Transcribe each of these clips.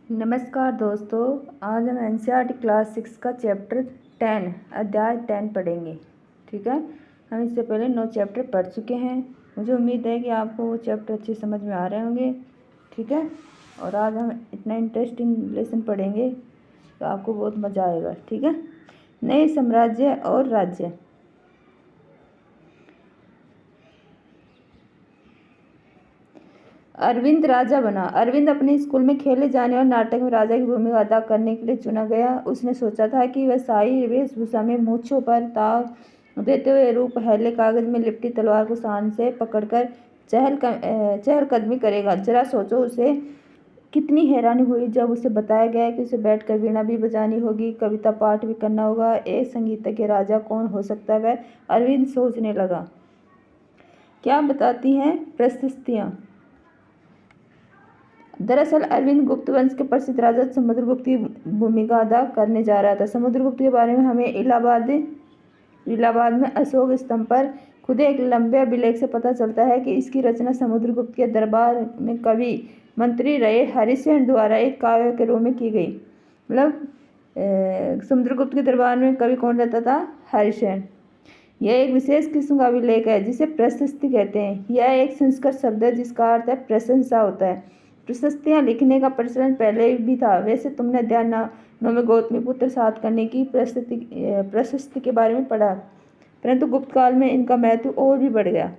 नमस्कार दोस्तों। आज हम एनसीईआरटी क्लास 6 का चैप्टर 10 अध्याय 10 पढ़ेंगे। ठीक है, हम इससे पहले 9 चैप्टर पढ़ चुके हैं। मुझे उम्मीद है कि आपको वो चैप्टर अच्छे समझ में आ रहे होंगे। ठीक है, और आज हम इतना इंटरेस्टिंग लेसन पढ़ेंगे तो आपको बहुत मज़ा आएगा। ठीक है, नए साम्राज्य और राज्य। अरविंद राजा बना। अरविंद अपने स्कूल में खेले जाने और नाटक में राजा की भूमिका अदा करने के लिए चुना गया। उसने सोचा था कि वह शाही वेशभूषा में मूंछों पर ताव देते हुए रूप पहले कागज में लिपटी तलवार को शान से पकड़कर चहलकदमी करेगा। जरा सोचो, उसे कितनी हैरानी हुई जब उसे बताया गया कि उसे बैठकर वीणा भी बजानी होगी, कविता पाठ भी करना होगा। एक संगीतज्ञ राजा कौन हो सकता है? अरविंद सोचने लगा। क्या बताती हैं प्रशस्तियाँ। दरअसल अरविंद गुप्त वंश के प्रसिद्ध राजा समुद्रगुप्त की भूमिका अदा करने जा रहा था। समुद्रगुप्त के बारे में हमें इलाहाबाद में अशोक स्तंभ पर खुदे एक लंबे अभिलेख से पता चलता है कि इसकी रचना समुद्रगुप्त के दरबार में कवि मंत्री रहे हरिसेन द्वारा एक काव्य के रूप में की गई। मतलब समुद्रगुप्त के दरबार में कवि कौन रहता था? हरिसेन। यह एक विशेष किस्म का अभिलेख है जिसे प्रशस्ति कहते हैं। यह एक संस्कृत शब्द है जिसका अर्थ है प्रशंसा होता है। प्रशस्तियाँ लिखने का प्रचलन पहले भी था। वैसे तुमने अध्याय 9 में गौतमीपुत्र सातकर्णी की प्रशस्ति के बारे में पढ़ा, परंतु गुप्त काल में इनका महत्व और भी बढ़ गया।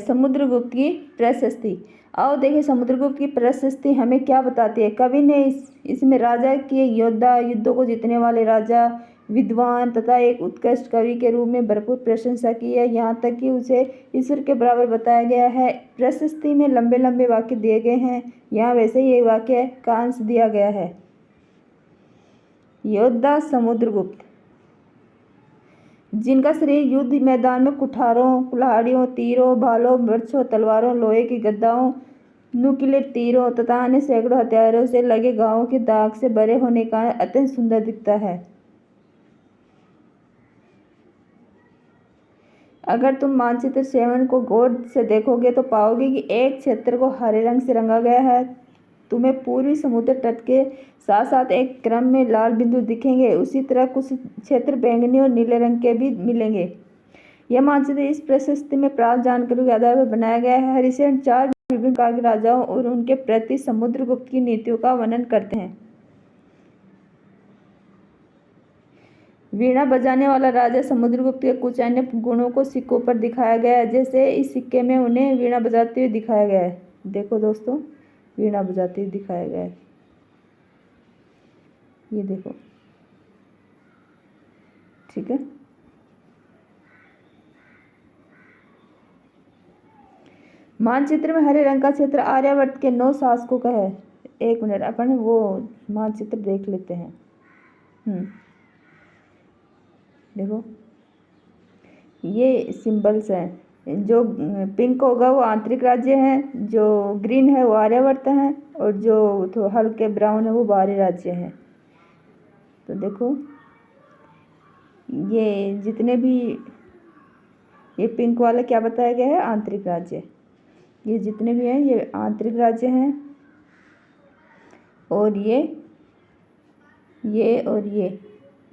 समुद्रगुप्त की प्रशस्ति। आओ देखें समुद्रगुप्त की प्रशस्ति हमें क्या बताती है। कवि ने इसमें राजा के योद्धा, युद्धों को जीतने वाले राजा, विद्वान तथा एक उत्कृष्ट कवि के रूप में भरपूर प्रशंसा की है। यहाँ तक कि उसे ईश्वर के बराबर बताया गया है। प्रशस्ति में लंबे लंबे वाक्य दिए गए हैं। यहाँ वैसे ही एक वाक्य का अंश दिया गया है। योद्धा समुद्रगुप्त, जिनका शरीर युद्ध मैदान में कुठारों, कुल्हाड़ियों, तीरों, भालों, वृक्षों, तलवारों, लोहे की गद्दाओं, नुकीले तीरों तथा अन्य सैकड़ों हथियारों से लगे घावों के दाग से भरे होने का अत्यंत सुंदर दिखता है। अगर तुम मानचित्र 7 को गौर से देखोगे तो पाओगे कि एक क्षेत्र को हरे रंग से रंगा गया है। तुम्हें पूर्वी समुद्र तट के साथ साथ एक क्रम में लाल बिंदु दिखेंगे। उसी तरह कुछ क्षेत्र बैंगनी और नीले रंग के भी मिलेंगे। यह मानचित्र इस प्रशस्ति में प्राप्त जानकारी के आधार पर बनाया गया है। हरिसेन 4 विभिन्न प्रकार के राजाओं और उनके प्रति समुद्रगुप्त की नीतियों का वर्णन करते हैं। वीणा बजाने वाला राजा समुद्रगुप्त के कुछ अन्य गुणों को सिक्कों पर दिखाया गया है। जैसे इस सिक्के में उन्हें वीणा बजाते हुए दिखाया गया है। देखो दोस्तों, वीणा बजाते हुए दिखाया गया है। ये देखो, ठीक है। मानचित्र में हरे रंग का क्षेत्र आर्यावर्त के 9 शासकों का है। एक मिनट, अपन वो मानचित्र देख लेते हैं। देखो, ये सिंबल्स हैं। जो पिंक होगा वो आंतरिक राज्य हैं, जो ग्रीन है वो आर्यावर्त हैं, और जो थोड़ा हल्के ब्राउन है वो बाहरी राज्य हैं। तो देखो, ये जितने भी ये पिंक वाले क्या बताया गया है? आंतरिक राज्य। ये जितने भी हैं ये आंतरिक राज्य हैं, और ये और ये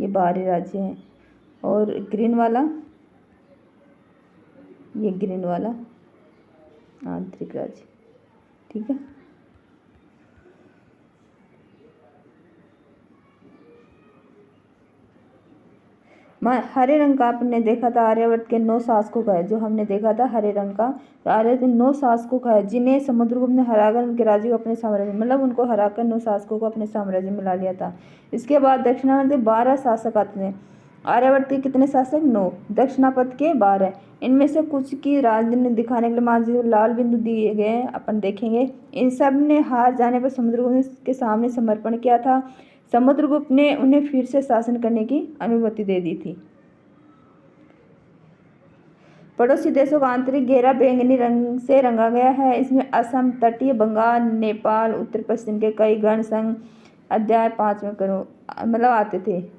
बाहरी राज्य हैं। और ग्रीन वाला, ये ग्रीन वाला आंतरिक राज्य। ठीक है, हरे रंग का आपने देखा था आर्यावर्त के 9 शासकों का है। जो हमने देखा था हरे रंग का, तो आर्यावर्त के 9 शासकों का है जिन्हें समुद्रगुप्त ने हराकर उनके राज्य को अपने साम्राज्य, मतलब उनको हराकर 9 शासकों को अपने साम्राज्य में ला लिया था। इसके बाद दक्षिणावर्त के 12 शासक आते हैं। आर्यावर्त के कितने शासक? 9। दक्षिणापथ के 12। इनमें से कुछ की राजधानी दिखाने के लिए मानचित्र लाल बिंदु दिए गए हैं, अपन देखेंगे। इन सब ने हार जाने पर समुद्रगुप्त के सामने समर्पण किया था। समुद्रगुप्त ने उन्हें फिर से शासन करने की अनुमति दे दी थी। पड़ोसी देशों का आंतरिक घेरा बैंगनी रंग से रंगा गया है। इसमें असम, तटीय बंगाल, नेपाल, उत्तर पश्चिम के कई गण संघ अध्याय 5 में मतलब आते थे।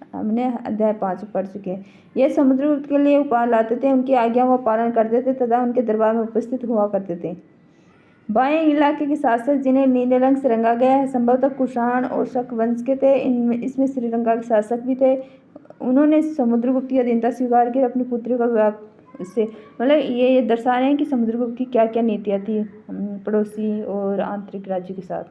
हमने अध्याय 5 पढ़ चुके हैं। ये समुद्रगुप्त के लिए उपहार लाते थे, उनकी आज्ञाओं का पालन करते थे तथा उनके दरबार में उपस्थित हुआ करते थे। बाएं इलाके के शासक जिन्हें नीले रंग से रंगा गया है संभवतः कुषाण और शक वंश के थे। इनमें इसमें श्रीलंका के शासक भी थे। उन्होंने समुद्रगुप्त की अधीनता स्वीकार की, अपनी पुत्री का विवाह से, मतलब ये दर्शा रहे हैं कि समुद्रगुप्त की क्या क्या नीतियाँ थी पड़ोसी और आंतरिक राज्यों के साथ।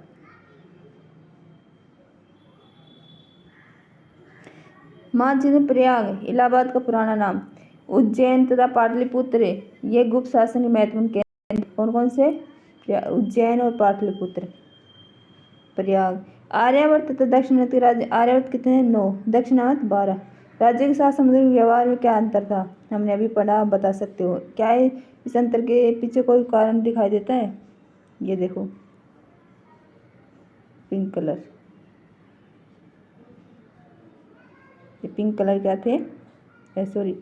मानचिन्ह प्रयाग इलाहाबाद का पुराना नाम। उज्जैन तथा पाटलिपुत्र ये गुप्त शासन के महत्वपूर्ण केंद्र कौन कौन से? उज्जैन और पाटलिपुत्र। प्रयाग। आर्यावर्त तथा दक्षिणावर्त राज्य। आर्यावर्त कितने हैं? 9। दक्षिणावर्त 12। राज्य के साथ समुद्री व्यवहार में क्या अंतर था? हमने अभी पढ़ा, आप बता सकते हो क्या है? इस अंतर के पीछे कोई कारण दिखाई देता है? ये देखो पिंक कलर, ये पिंक कलर क्या थे? सॉरी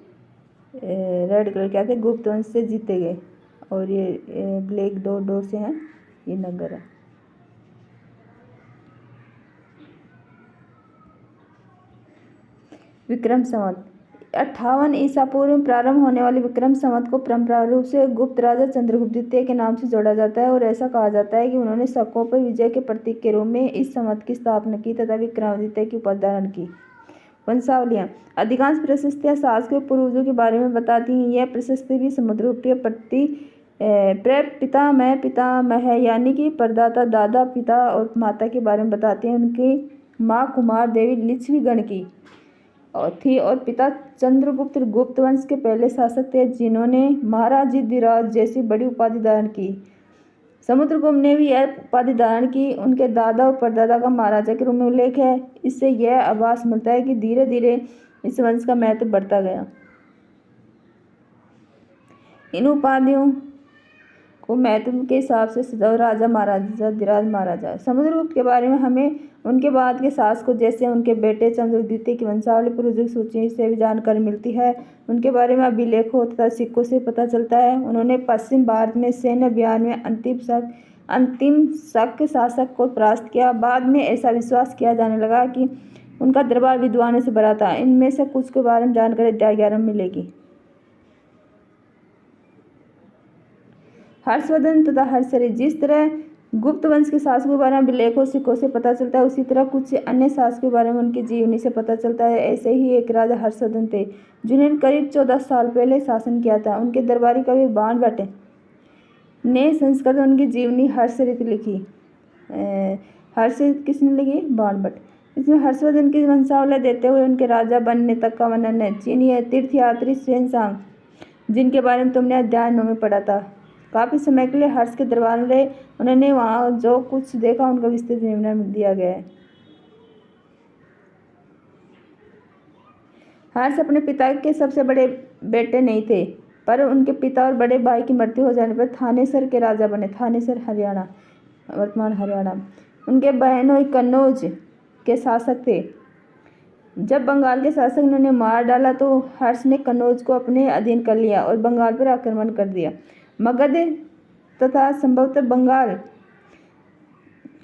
रेड कलर क्या थे? गुप्त वंश से जीते गए। और ये ब्लैक डॉट डॉट से हैं, ये नगर है। विक्रम संवत 58 ईसा पूर्व में प्रारंभ होने वाले विक्रम संवत को परंपरागत रूप से गुप्त राजा चंद्रगुप्त द्वितीय के नाम से जोड़ा जाता है और ऐसा कहा जाता है कि उन्होंने शकों पर विजय के प्रतीक के रूप में इस संवत की स्थापना की तथा विक्रमादित्य की उपाधि धारण की। वंशावलियाँ। अधिकांश प्रशस्तियाँ शासकीय पूर्वजों के बारे में बताती हैं। यह प्रशस्ति भी समुद्रगुप्त के प्रति पितामह यानी कि परदादा, दादा, पिता और माता के बारे में बताती हैं। उनकी माँ कुमार देवी लिच्छवी गण की थी और पिता चंद्रगुप्त गुप्त वंश के पहले शासक थे जिन्होंने महाराजाधिराज जैसी बड़ी उपाधि धारण की। समुद्रगुप्त ने भी यह उपाधि धारण की। उनके दादा और परदादा का महाराजा के रूप में उल्लेख है। इससे यह आभास मिलता है कि धीरे धीरे इस वंश का महत्व बढ़ता गया। इन उपाधियों को महत्व के हिसाब से सजाओ। राजा महाराजा धीराज महाराजा। समुद्रगुप्त के बारे में हमें उनके बाद के शासकों जैसे उनके बेटे चंद्रगुप्त द्वितीय की वंशावली पूर्वजों की सूची से भी जानकारी मिलती है। उनके बारे में अभिलेखों तथा सिक्कों से पता चलता है। उन्होंने पश्चिम भारत में सैन्य अभियान में अंतिम शक शासक को परास्त किया। बाद में ऐसा विश्वास किया जाने लगा कि उनका दरबार विद्वानों से भरा था। इनमें से कुछ के बारे में जानकारी अध्याय 11 में मिलेगी। हर्षवर्धन तथा हर्षरी। जिस तरह गुप्त वंश के शासकों के बारे में अभिलेखों सिक्कों से पता चलता है, उसी तरह कुछ अन्य शासकों के बारे में उनकी जीवनी से पता चलता है। ऐसे ही एक राजा हर्षवर्धन थे जिन्होंने करीब 14 साल पहले शासन किया था। उनके दरबारी कवि बाणभट्ट ने संस्कृत में उनकी जीवनी हर्षचरित लिखी। हर्षचरित किसने लिखी? बाणभट्ट। इसमें हर्षवर्धन की वंशावली देते हुए उनके राजा बनने तक का वर्णन है। चीनी तीर्थयात्री xuanzang जिनके बारे में तुमने अध्याय 9 में पढ़ा था, काफ़ी समय के लिए हर्ष के दरबार में रहे। उन्होंने वहाँ जो कुछ देखा उनका विस्तृत विवरण दिया गया है। हर्ष अपने पिता के सबसे बड़े बेटे नहीं थे, पर उनके पिता और बड़े भाई की मृत्यु हो जाने पर थानेसर के राजा बने। थानेसर हरियाणा, वर्तमान हरियाणा। उनके बहनों कन्नौज के शासक थे। जब बंगाल के शासक ने उन्हें मार डाला तो हर्ष ने कन्नौज को अपने अधीन कर लिया और बंगाल पर आक्रमण कर दिया। मगध तथा संभवतः बंगाल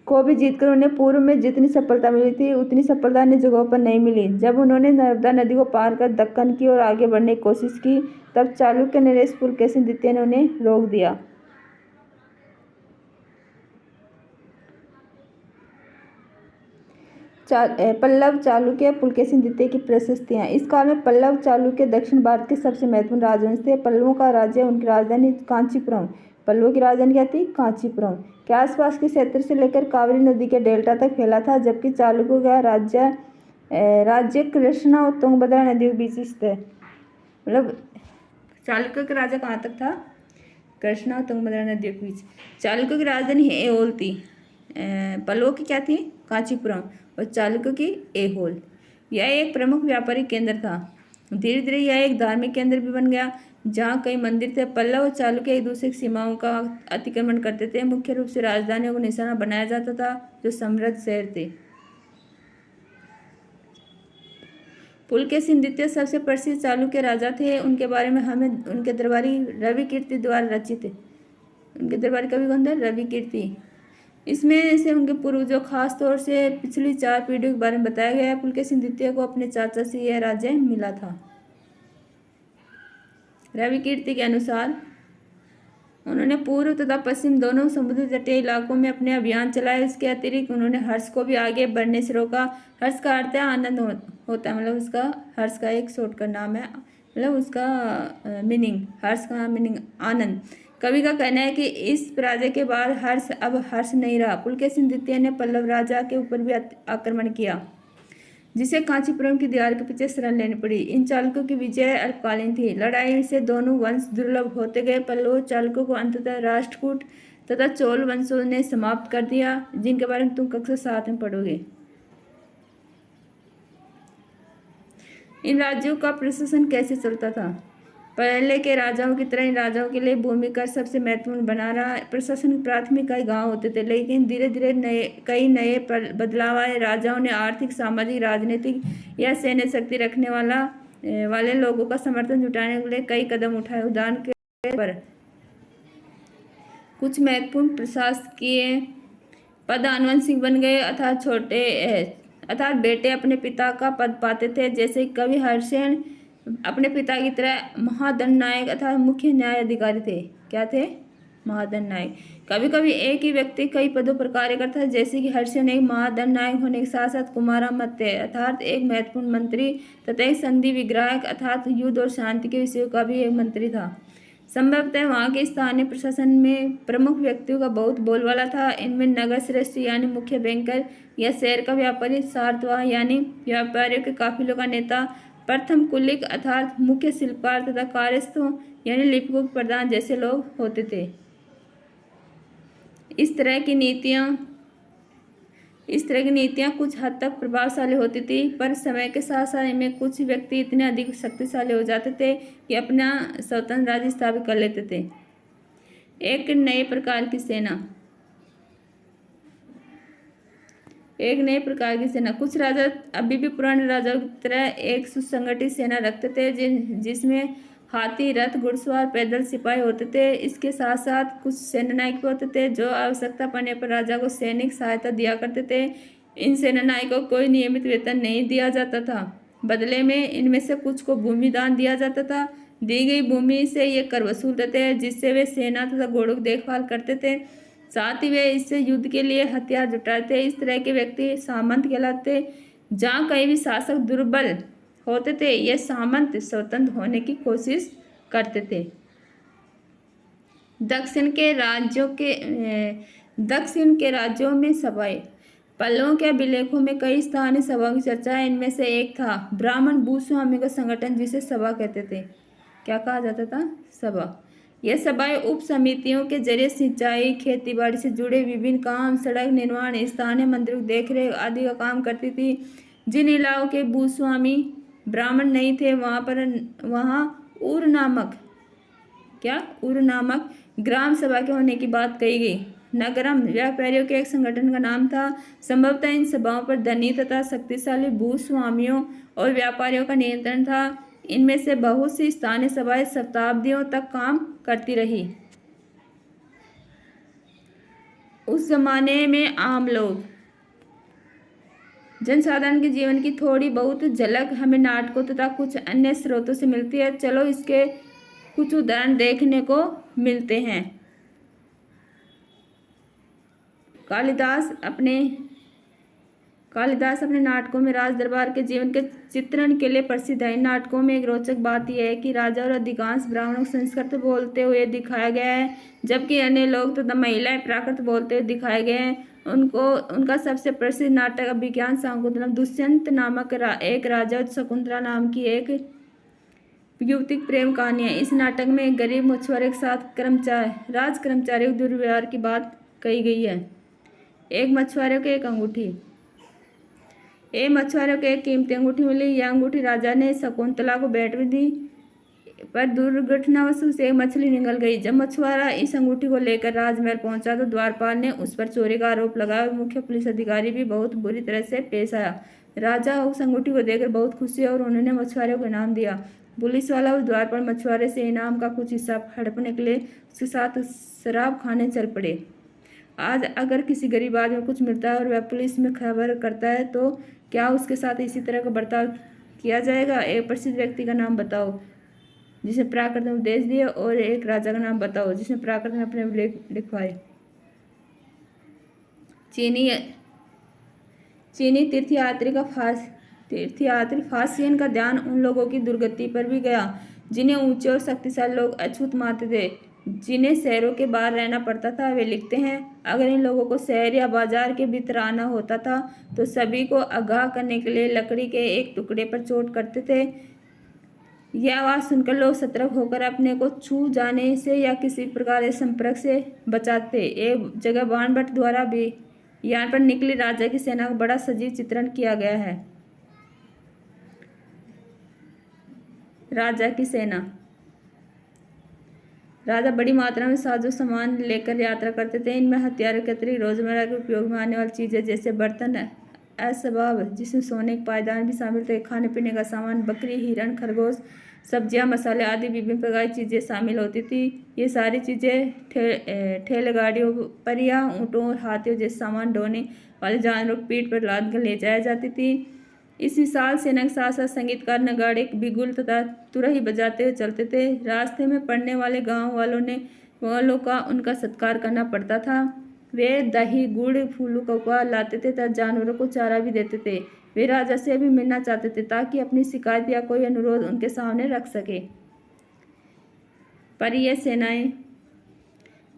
को भी जीतकर उन्हें पूर्व में जितनी सफलता मिली थी उतनी सफलता अन्य जगहों पर नहीं मिली। जब उन्होंने नर्मदा नदी को पार कर दक्कन की ओर आगे बढ़ने की कोशिश की तब चालुक्य नरेश पुलकेशिन द्वितीय ने उन्हें रोक दिया। पल्लव चालुक्य पुलकेशिन द्वितीय की प्रशस्तियाँ। इस काल में पल्लव चालुक्य दक्षिण भारत के सबसे महत्वपूर्ण राजवंश थे। पल्लवों का राज्य उनकी राजधानी कांचीपुरम, पल्लवों की राजधानी क्या थी? कांचीपुरम के आसपास के क्षेत्र से लेकर कावेरी नदी के डेल्टा तक फैला था, जबकि चालुक्यों का राज्य कृष्णा और तुंगभद्रा नदियों के बीच स्थित है। मतलब चालुक्यों का राजा कहाँ तक था? कृष्णा और तुंगभद्रा नदियों के बीच। चालुक्यों की राजधानी ऐहोल थी। पल्लवों की क्या थी? कांचीपुरम और चालुक्यों की ऐहोल। यह एक प्रमुख व्यापारिक केंद्र था। धीरे धीरे यह एक धार्मिक केंद्र भी बन गया जहाँ कई मंदिर थे। पल्लव और चालुक्य एक दूसरे की सीमाओं का अतिक्रमण करते थे। मुख्य रूप से राजधानियों को निशाना बनाया जाता था जो समृद्ध शहर थे। पुलकेशिन द्वितीय सबसे प्रसिद्ध चालुक्य राजा थे। उनके बारे में हमें उनके दरबारी रवि कीर्ति द्वारा रचित है। उनके दरबारी कवि कौन थे? रवि कीर्ति। इसमें से उनके पूर्वजों खास तौर से पिछली 4 पीढ़ियों के बारे में बताया गया है। पुलकेशिन द्वितीय को अपने चाचा से यह राज्य मिला था। रवि कीर्ति के अनुसार उन्होंने पूर्व तथा पश्चिम दोनों समुद्र तटीय इलाकों में अपने अभियान चलाए। इसके अतिरिक्त उन्होंने हर्ष को भी आगे बढ़ने से रोका। हर्ष का अर्थ है आनंद होता है, मतलब उसका हर्ष का एक शॉर्टकट नाम है, मतलब उसका मीनिंग, हर्ष का मीनिंग आनंद। कवि का कहना है कि इस पराजय के बाद हर्ष अब हर्ष नहीं रहा। पुलकेशिन द्वितीय ने पल्लव राजा के ऊपर भी आक्रमण किया, जिसे कांचीपुरम की दीवार के पीछे शरण लेनी पड़ी। इन चालुक्यों की विजय अल्पकालीन थी। लड़ाई से दोनों वंश दुर्लभ होते गए। पल्लव चालुक्यों को अंततः राष्ट्रकूट तथा चोल वंशों ने समाप्त कर दिया, जिनके बारे में तुम कक्षा 7 में पढ़ोगे। इन राज्यों का प्रशासन कैसे चलता था? पहले के राजाओं की तरह इन राजाओं के लिए भूमि कर सबसे महत्वपूर्ण बना रहा। प्रशासन की प्राथमिक इकाई गांव होते थे, लेकिन धीरे धीरे कई नए बदलाव आए। राजाओं ने आर्थिक, सामाजिक, राजनीतिक या सैन्य शक्ति रखने वाले लोगों का समर्थन जुटाने के लिए कई कदम उठाए। उदाहरण के पर कुछ महत्वपूर्ण प्रशासकीय पद आनुवंशिक बन गए, अर्थात बेटे अपने पिता का पद पाते थे। जैसे कवि हर्षसेन अपने पिता की तरह महादंडनायक अर्थात मुख्य न्याय अधिकारी थे। क्या थे? महादंडनायक। कभी कभी एक ही व्यक्ति कई पदों पर कार्य करता है, जैसे कि हर्षसेन एक महादंडनायक होने के साथ साथ कुमारामत्य अर्थात एक महत्वपूर्ण मंत्री तथा एक संधि विग्राहक अर्थात युद्ध और शांति के विषयों का भी एक मंत्री था। संभवतः वहाँ के स्थानीय प्रशासन में प्रमुख व्यक्तियों का बहुत बोलबाला था। इनमें नगर श्रेष्ठ यानी मुख्य बैंकर या शहर का व्यापारी, सारथवाह यानी व्यापारियों के काफिलों का नेता, प्रथम कुलिक अर्थात मुख्य शिल्पकार तथा कार्यस्थों यानी लिपिकों के प्रधान जैसे लोग होते थे। इस तरह की नीतियाँ कुछ हद तक प्रभावशाली होती थी, पर समय के साथ साथ इनमें कुछ व्यक्ति इतने अधिक शक्तिशाली हो जाते थे कि अपना स्वतंत्र राज्य स्थापित कर लेते थे। एक नए प्रकार की सेना। कुछ राजा अभी भी पुराने राजाओं की तरह एक सुसंगठित सेना रखते थे, जिसमें हाथी, रथ, घुड़सवार, पैदल सिपाही होते थे। इसके साथ साथ कुछ सेनानायक होते थे जो आवश्यकता पड़ने पर राजा को सैनिक सहायता दिया करते थे। इन सेनानायकों को कोई नियमित वेतन नहीं दिया जाता था। बदले में इनमें से कुछ को भूमि दान दिया जाता था। दी गई भूमि से ये कर वसूलते थे, जिससे वे सेना तथा घोड़ों की देखभाल करते थे। साथ ही वे इससे युद्ध के लिए हथियार जुटाते। इस तरह के व्यक्ति सामंत कहलाते। जहाँ कहीं भी शासक दुर्बल होते थे, ये सामंत स्वतंत्र होने की कोशिश करते थे। दक्षिण के राज्यों में सभाएं। पल्लवों के अभिलेखों में कई स्थानीय सभाओं की चर्चा है। इनमें से एक था ब्राह्मण भूस्वामी का संगठन, जिसे सभा कहते थे। क्या कहा जाता था? सभा। यह सभाएं उप समितियों के जरिए सिंचाई, खेती बाड़ी से जुड़े विभिन्न काम, सड़क निर्माण, स्थानीय मंदिरों की देखरेख आदि का काम करती थी। जिन इलाकों के भूस्वामी ब्राह्मण नहीं थे, वहाँ उर नामक ग्राम सभा के होने की बात कही गई। नगरम व्यापारियों के एक संगठन का नाम था। संभवतः इन सभाओं पर धनी तथा शक्तिशाली भूस्वामियों और व्यापारियों का नियंत्रण था। इनमें से बहुत सी स्थानीय सभाएं शताब्दियों तक काम करती रही। उस जमाने में आम लोग जनसाधारण के जीवन की थोड़ी बहुत झलक हमें नाटकों तथा कुछ अन्य स्रोतों से मिलती है। चलो इसके कुछ उदाहरण देखने को मिलते हैं। कालिदास अपने नाटकों में राज दरबार के जीवन के चित्रण के लिए प्रसिद्ध है। इन नाटकों में एक रोचक बात यह है कि राजा और अधिकांश ब्राह्मणों को संस्कृत बोलते हुए दिखाया गया है, जबकि अन्य लोग तथा महिलाएं प्राकृत बोलते हुए दिखाए गए हैं। उनका सबसे प्रसिद्ध नाटक अभिज्ञान शाकुंतलम। दुष्यंत नामक एक राजा और शकुंतला नाम की एक युवती प्रेम कहानी है। इस नाटक में एक गरीब मछुआरे के साथ राज कर्मचारियों के दुर्व्यवहार की बात कही गई है। एक मछुआरे को एक कीमती अंगूठी मिली। यह अंगूठी राजा ने शकुंतला को भेंट में दी, पर दुर्घटनावश उसे एक मछली निगल गई। जब मछुआरा इस अंगूठी को लेकर राजमहल पहुंचा तो द्वारपाल ने उस पर चोरी का आरोप लगाया और मुख्य पुलिस अधिकारी भी बहुत बुरी तरह से पेश आया। राजा उस अंगूठी को देखकर बहुत खुश हुए और उन्होंने मछुआरे को इनाम दिया। पुलिस वाला और द्वारपाल मछुआरे से इनाम का कुछ हिस्सा हड़पने के लिए उसके साथ शराब खाने चल पड़े। आज अगर किसी गरीब आदमी को कुछ मिलता है और वह पुलिस में खबर करता है, तो क्या उसके साथ इसी तरह का बर्ताव किया जाएगा? एक प्रसिद्ध व्यक्ति का नाम बताओ। जिसने प्राकृत में उपदेश दिए, और एक राजा का नाम बताओ जिसने प्राकृत में अपने लेख लिखवाए। चीनी तीर्थयात्री फासियन का ध्यान उन लोगों की दुर्गति पर भी गया जिन्हें ऊंचे और शक्तिशाली लोग अछूत मानते थे, जिन्हें शहरों के बाहर रहना पड़ता था। वे लिखते हैं, अगर इन लोगों को शहर या बाजार के भीतर आना होता था तो सभी को आगाह करने के लिए लकड़ी के एक टुकड़े पर चोट करते थे। यह आवाज़ सुनकर लोग सतर्क होकर अपने को छू जाने से या किसी प्रकार के संपर्क से बचाते। एक जगह बाणभट्ट द्वारा भी यहाँ पर निकली राजा की सेना का बड़ा सजीव चित्रण किया गया है। राजा की सेना। राजा बड़ी मात्रा में साजो सामान लेकर यात्रा करते थे। इनमें हथियारों के अतिरिक्त रोजमर्रा के उपयोग में आने वाली चीजें जैसे बर्तन, असबाब जिसमें सोने के पायदान भी शामिल थे, खाने पीने का सामान, बकरी, हिरण, खरगोश, सब्जियां, मसाले आदि विभिन्न प्रकार की चीजें शामिल होती थी। ये सारी चीजें ठेलगाड़ियों पर या ऊँटों और हाथियों जैसे सामान ढोने वाले जानवरों की पीठ पर लाद कर ले जाया जाती थी। इस विशाल सेना के साथ साथ संगीतकार नगाड़े, बिगुल तथा तुरही बजाते हुए चलते थे। रास्ते में पड़ने वाले गांव वालों का उनका सत्कार करना पड़ता था। वे दही, गुड़, फूलों का उपहार लाते थे तथा जानवरों को चारा भी देते थे। वे राजा से भी मिलना चाहते थे ताकि अपनी शिकायत या कोई अनुरोध उनके सामने रख सके। पर यह सेनाएं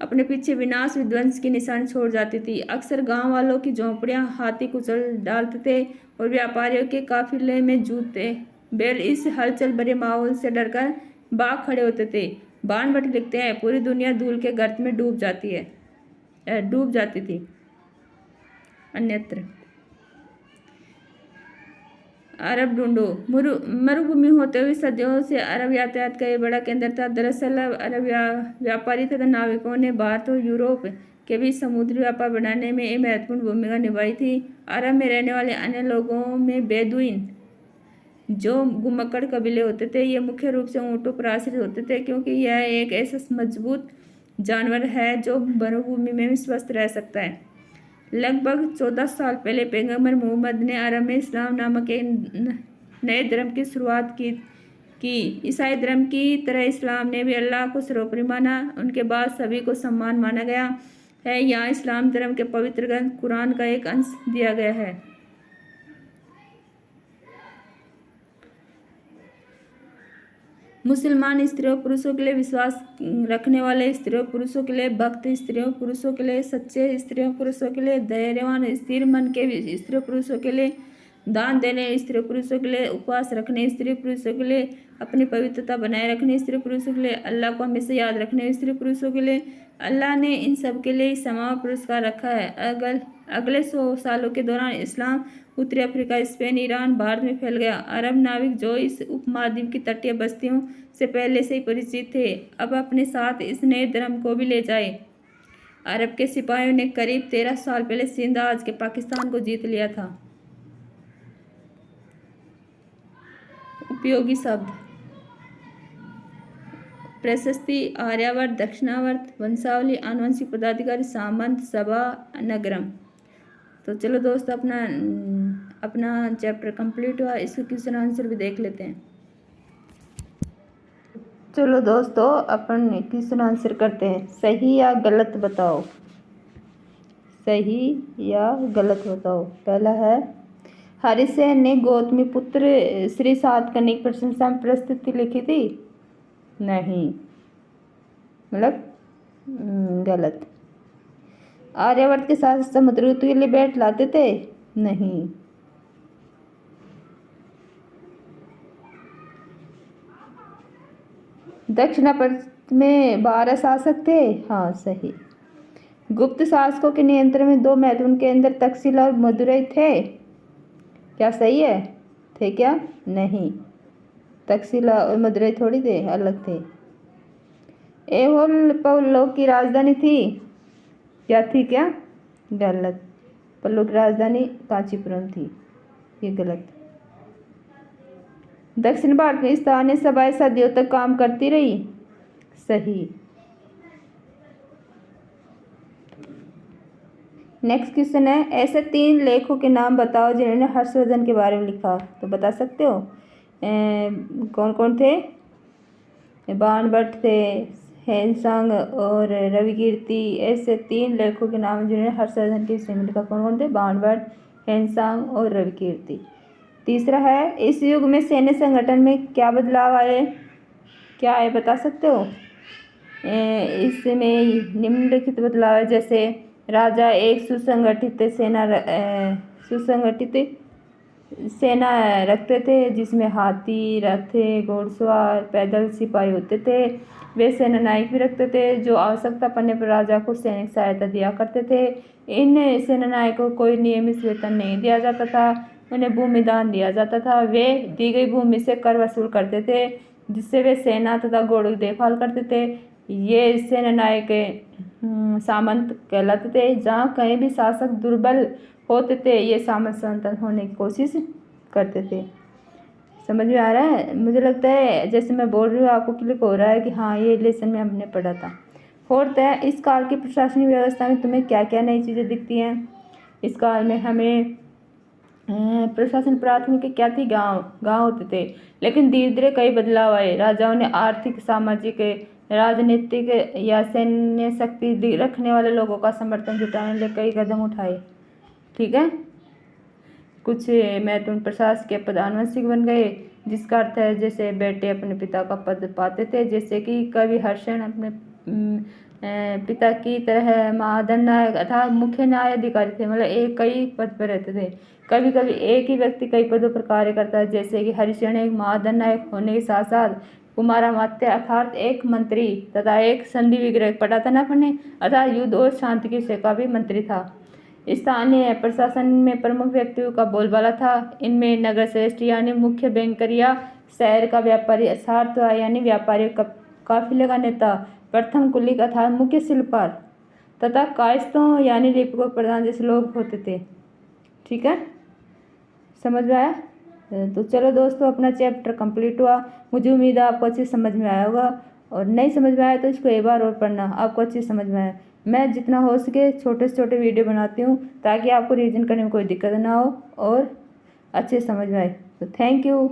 अपने पीछे विनाश विध्वंस की निशानी छोड़ जाती थी। अक्सर गांव वालों की झोंपड़ियां हाथी कुचल डालते थे और व्यापारियों के काफिले में जूते बैल इस हलचल भरे माहौल से डरकर भाग खड़े होते थे। बाणभट्ट लिखते हैं, पूरी दुनिया धूल के गर्त में डूब जाती थी। अन्यत्र अरब ढूंढो। मरुभूमि होते हुए सदियों से अरब यातायात का ये बड़ा केंद्र था। दरअसल अरब व्यापारी तथा नाविकों ने भारत और यूरोप के बीच समुद्री व्यापार बढ़ाने में एक महत्वपूर्ण भूमिका निभाई थी। अरब में रहने वाले अन्य लोगों में बेदुइन, जो घुमक्कड़ कबीले होते थे, ये मुख्य रूप से ऊँटों पर आश्रित होते थे क्योंकि यह एक ऐसा मजबूत जानवर है जो मरुभूमि में भी स्वस्थ रह सकता है। लगभग 14 साल पहले पैगंबर मोहम्मद ने अरब में इस्लाम नामक एक नए धर्म की शुरुआत की। ईसाई धर्म की तरह इस्लाम ने भी अल्लाह को सर्वोपरि माना। उनके बाद सभी को सम्मान माना गया है। यहाँ इस्लाम धर्म के पवित्र ग्रंथ कुरान का एक अंश दिया गया है। मुसलमान स्त्रियों पुरुषों के लिए विश्वास रखने वाले, स्त्रियों पुरुषों के लिए भक्त, स्त्रियों पुरुषों के लिए सच्चे, स्त्रियों पुरुषों के लिए धैर्यवान, स्थिर मन के, स्त्रियों पुरुषों के लिए दान देने, स्त्रियों पुरुषों के लिए उपवास रखने, स्त्री पुरुषों के लिए अपनी पवित्रता बनाए रखने, स्त्री पुरुषों के लिए अल्लाह को हमेशा याद रखने, स्त्री पुरुषों के लिए अल्लाह ने इन सब के लिए समान पुरस्कार रखा है। अगले 100 सालों के दौरान इस्लाम उत्तरी अफ्रीका, स्पेन, ईरान, भारत में फैल गया। अरब नाविक जो इस उपमहाद्वीप की तटीय बस्तियों से पहले से ही परिचित थे, अब अपने साथ इस नए धर्म को भी ले जाए। अरब के सिपाहियों ने करीब 13 साल पहले सिंध, आज के पाकिस्तान को जीत लिया था। उपयोगी शब्द: प्रशस्ति, आर्यावर्त, दक्षिणावर्त, वंशावली, आनुवंशिक पदाधिकारी, सामंत, सभा, नगरम। तो चलो दोस्तों, अपना चैप्टर कंप्लीट हुआ। इसके क्वेश्चन आंसर भी देख लेते हैं। चलो दोस्तों, अपन क्वेश्चन आंसर करते हैं। सही या गलत बताओ। सही या गलत बताओ। पहला है, हरिसेन ने गौतमी पुत्र श्री सातकर्णी की प्रशंसा में प्रस्तुति लिखी थी। नहीं, मतलब गलत। आर्यवर्त के साथ समुद्र के लिए बैठ लाते थे। नहीं। दक्षिणावर्त में 12 शासक थे। हाँ, सही। गुप्त शासकों के नियंत्रण में 2 महत्वपूर्ण केंद्र तक्षशिला और मदुरई थे। क्या सही है? थे क्या? नहीं, तक्षशिला और मदुरई थोड़ी थे, अलग थे। एहोल पल्लव की राजधानी थी। क्या थी? क्या? गलत। पल्लव की राजधानी कांचीपुरम थी। ये गलत। दक्षिण भारत में स्थानीय सभाएं सदियों तक काम करती रही। सही। नेक्स्ट क्वेश्चन है, ऐसे 3 लेखों के नाम बताओ जिन्होंने हर्षवर्धन के बारे में लिखा। तो बता सकते हो कौन कौन थे? बाणभट्ट थे, हेनसांग और रविकीर्ति, ऐसे 3 लेखकों के नाम जिन्होंने हर्षवर्धन की हिस्ट्री में लिखा। कौन कौन थे? बाणभट्ट, हेनसांग और रविकीर्ति। तीसरा है, इस युग में सैन्य संगठन में क्या बदलाव आए? क्या आए बता सकते हो? इसमें निम्नलिखित बदलाव है, जैसे राजा एक सुसंगठित सेना रखते थे, जिसमें हाथी, रथ, घोड़सवार, पैदल सिपाही होते थे। वे सेना नायक भी रखते थे, जो आवश्यकता पड़ने पर राजा को सैनिक सहायता दिया करते थे। इन सेना नायकों को कोई नियमित वेतन नहीं दिया जाता था, उन्हें भूमि दान दिया जाता था। वे दी गई भूमि से कर वसूल करते थे, जिससे वे सेना तथा घोड़ों की देखभाल करते थे। ये सेना नायक सामंत कहलाते थे। जहाँ कहीं भी शासक दुर्बल होते थे, ये सामंत संतन होने की कोशिश करते थे। समझ में आ रहा है? मुझे लगता है जैसे मैं बोल रही हूँ आपको क्लिक हो रहा है कि हाँ ये लेसन में हमने पढ़ा था। फोर्थ है, इस काल की प्रशासनिक व्यवस्था में तुम्हें क्या क्या नई चीज़ें दिखती हैं? इस काल में हमें प्रशासन प्राथमिक क्या थी? गांव होते थे, लेकिन धीरे धीरे कई बदलाव आए। राजाओं ने आर्थिक, सामाजिक, राजनीतिक या सैन्य शक्ति रखने वाले लोगों का समर्थन जुटाने के लिए कई कदम उठाए। ठीक है, कुछ महत्वपूर्ण प्रशासकीय पद आनुवंशिक बन गए, जिसका अर्थ है जैसे बेटे अपने पिता का पद पाते थे, जैसे कि कवि हर्षण अपने पिता की तरह महादंडनायक अर्थात मुख्य न्यायाधिकारी थे, मतलब एक कई पद पर रहते थे। कभी कभी एक ही व्यक्ति कई पदों पर कार्य करता है, जैसे कि हरिशरण एक महादंडनायक होने के साथ साथ कुमारामात्य अर्थात एक मंत्री तथा एक संधि विग्रह पढ़ा था ना अपने, अर्थात युद्ध और शांति के विषय का भी मंत्री था। स्थानीय प्रशासन में प्रमुख व्यक्तियों का बोलबाला था। इनमें नगर श्रेष्ठ यानी मुख्य बैंकर या शहर का व्यापारी, सार्थ यानी व्यापारी काफिले का नेता, प्रथम कुलिक अर्थात मुख्य शिल्पकार तथा कायस्थों यानी लिपिकों प्रधान जैसे लोग होते थे। ठीक है, समझ में आया? तो चलो दोस्तों, अपना चैप्टर कंप्लीट हुआ। मुझे उम्मीद है आपको अच्छी समझ में आया होगा, और नहीं समझ में आया तो इसको एक बार और पढ़ना, आपको अच्छी समझ में आए। मैं जितना हो सके छोटे से छोटे वीडियो बनाती हूँ, ताकि आपको रिवीजन करने में कोई दिक्कत ना हो और अच्छे समझ में आए। तो थैंक यू।